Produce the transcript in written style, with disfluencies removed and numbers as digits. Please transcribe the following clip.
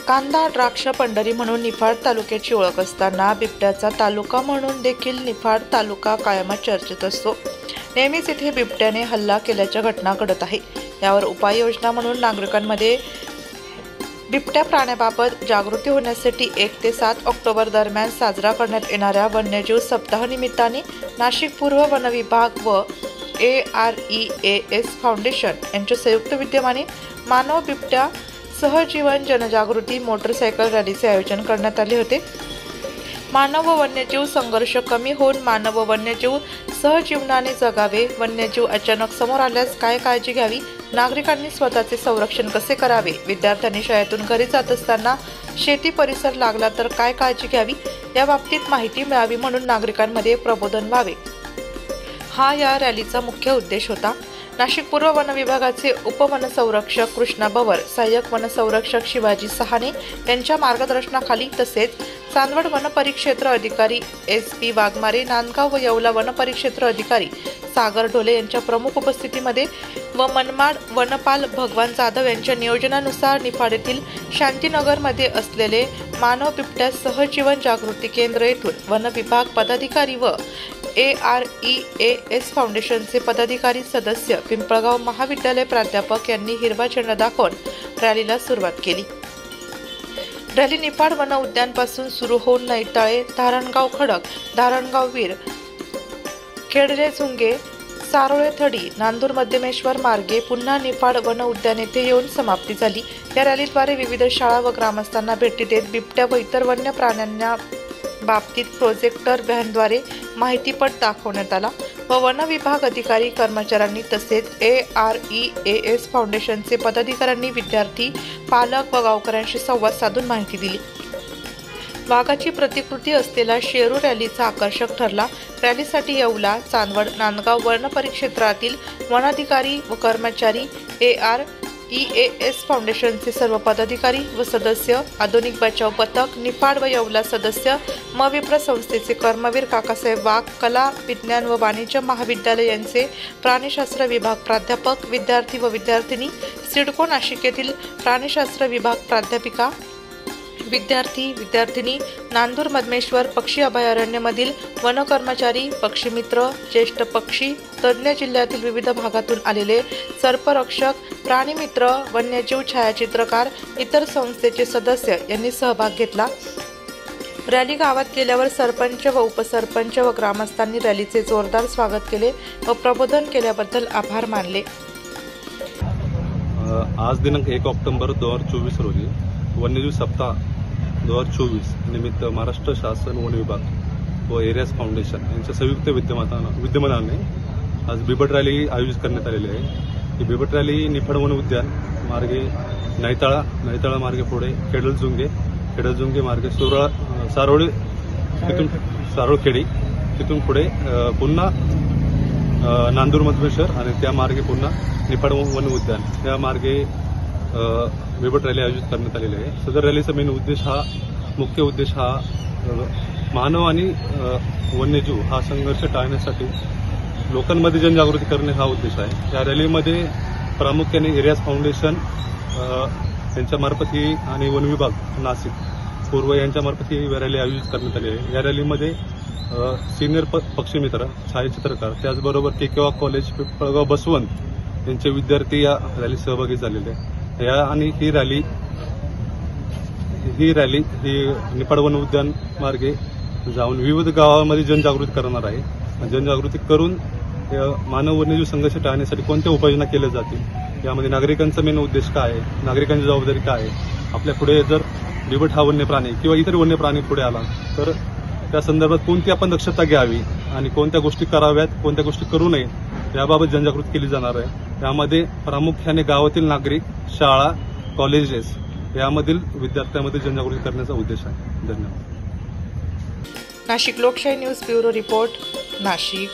कांदा द्राक्ष पंढरी म्हणून निफाड तालुक्याची ओळख असताना बिबट्याचा तालुका म्हणून देखील निफाड तालुका कायमच चर्चेत असतो। नेहमीच इथे बिबट्याने हल्ला केल्याच्या घटना घडत आहे। यावर उपाययोजना म्हणून नागरिकांमध्ये बिबट्या प्राण्याबाबत जागृती होण्यासाठी 1 ते 7 ऑक्टोबर दरम्यान साजरा करण्यात येणाऱ्या वन्यजीव सप्ताह निमित्ताने नाशिक पूर्व वन विभाग व AREAS फाउंडेशन यांच्या संयुक्त विद्यमाने मानव बिबट्या सहजीवन जनजागृती मोटरसायकल रॅलीचे आयोजन करण्यात आले होते। मानव व वन्यजीव संघर्ष कमी होऊन मानव व वन्यजीव सहजीवनाने जगावे, वन्यजीव अचानक समोर आल्यास काय काळजी घ्यावी, नागरिकांनी स्वतःचे संरक्षण कसे करावे, विद्यार्थ्यांनी शाळेतून घरी जात असताना शेती परिसर लागला तर काय काळजी घ्यावी या बाबतीत माहिती मिळावी म्हणून नागरिकांमध्ये प्रबोधन व्हावे, हा या रॅलीचा मुख्य उद्देश होता। नाशिक पूर्व वन विभागाचे उपवनसंरक्षक कृष्णा बवर, सहाय्यक वनसंरक्षक शिवाजी सहाने यांच्या मार्गदर्शनाखाली तसेच चांदवड वनपरिक्षेत्र अधिकारी SP वाघमारे, नांदगाव व येवला वनपरिक्षेत्र अधिकारी सागर ढोले यांच्या प्रमुख उपस्थितीमध्ये व मनमाड वनपाल भगवान जाधव यांच्या नियोजनानुसार निफाड येथील शांतीनगरमध्ये असलेले मानव बिबट्या सहजीवन जागृती केंद्र येथून वन विभाग पदाधिकारी व AREAS फाउंडेशनचे पदाधिकारी सदस्य, पिंपळगाव महाविद्यालय प्राध्यापक यांनी हिरवा झेंडा दाखवून रॅलीला सुरुवात केली। रॅली निफाड वन उद्यानपासून सुरू होऊन नैताळे, धारणगाव खडक, धारणगाव वीर, खेडरे झुंगे, सारोळे थडी, नांदूर मध्यमेश्वर मार्गे पुन्हा निफाड वन उद्यान येथे येऊन समाप्ती झाली। या रॅलीद्वारे विविध शाळा व ग्रामस्थांना भेटी देत बिबट्या व इतर वन्य प्राण्यांना बाबतीत प्रोजेक्टर व्हॅनद्वारे माहितीपट दाखवण्यात आला व वन विभाग अधिकारी कर्मचाऱ्यांनी तसेच AREAS फाउंडेशनचे पदाधिकाऱ्यांनी विद्यार्थी, पालक व गावकऱ्यांशी संवाद साधून माहिती दिली। वाघाची प्रतिकृती असलेला शेरू रॅलीचा आकर्षक ठरला। रॅलीसाठी येवला, चांदवड, नांदगाव वन परिक्षेत्रातील वनाधिकारी व कर्मचारी, AREAS फाउंडेशनचे सर्व पदाधिकारी व सदस्य, आधुनिक बचाव पथक, निफाड व येवला सदस्य, मविप्र संस्थेचे कर्मवीर काकासाहेब वाघ, कला, विज्ञान व वाणिज्य महाविद्यालय यांचे प्राणीशास्त्र विभाग प्राध्यापक, विद्यार्थी व विद्यार्थिनी, सिडको नाशिक येथील प्राणीशास्त्र विभाग प्राध्यापिका, विद्यार्थी विद्यार्थिनी, नांदूर मधमेश्वर पक्षी अभयारण्यमधील वन कर्मचारी, पक्षीमित्र, ज्येष्ठ पक्षी तज्ज्ञ, जिल्ह्यातील विविध भागातून आलेले सर्परक्षक, प्राणीमित्र, वन्यजीव छायाचित्रकार, इतर संस्थेचे सदस्य यांनी सहभाग घेतला। रॅली गावात गेल्यावर सरपंच व उपसरपंच व ग्रामस्थांनी रॅलीचे जोरदार स्वागत केले व प्रबोधन केल्याबद्दल आभार मानले। आज दिनांक 1 ऑक्टोबर 2024 रोजी वन्यजीव सप्ताह 2024 निमित्त महाराष्ट्र शासन वन विभाग व AREAS फाउंडेशन यांच्या संयुक्त विद्यमानाने आज बिबट रॅली आयोजित करण्यात आलेली आहे। ही बिबट रॅली निफाड वन उद्यान मार्गे नैताळा मार्गे पुढे खेडलजुंगे मार्गे सारोळे तिथून सारोळखेडी तिथून पुढे पुन्हा नांदूर मधमेश्वर आणि त्या मार्गे पुन्हा निफाड वन उद्यान या मार्गे बिबट रॅली आयोजित करण्यात आलेली आहे। सदर रॅलीचा मुख्य उद्देश हा मानव आणि वन्यजीव हा संघर्ष टाळण्यासाठी लोकांमध्ये जनजागृती करणे हा उद्देश आहे। या रॅलीमध्ये प्रामुख्याने AREAS फाउंडेशन यांच्यामार्फत ही आणि वन विभाग नाशिक पूर्व यांच्यामार्फत ही रॅली आयोजित करण्यात आली आहे। या रॅलीमध्ये सिनियर पक्षीमित्र, छायाचित्रकार, त्याचबरोबर केकेवा कॉलेज पिंपळगाव बसवंत यांचे विद्यार्थी या रॅलीत सहभागी झालेले आहे। आणि ही रॅली निफाड वन उद्यान मार्गे जाऊन विविध गावांमध्ये जनजागृती करणार आहे। जनजागृती करून मानव वन्यजीव संघर्ष टाळण्यासाठी कोणत्या उपाययोजना केल्या जातील, यामध्ये नागरिकांचा मेन उद्देश काय आहे, नागरिकांची जबाबदारी काय आहे, आपल्या पुढे जर बिबट हा वन्य प्राणी किंवा इतर वन्य प्राणी पुढे आला तर त्या संदर्भात कोणती आपण दक्षता घ्यावी आणि कोणत्या गोष्टी कराव्यात, कोणत्या गोष्टी करू नये याबाबत जनजागृती केली जाणार आहे। त्यामध्ये प्रामुख्याने गावातील नागरिक, शाळा, कॉलेजेस यामधील विद्यार्थ्यांमध्ये जनजागृती करण्याचा उद्देश आहे। धन्यवाद। नाशिक लोकशाही न्यूज ब्युरो रिपोर्ट, नाशिक।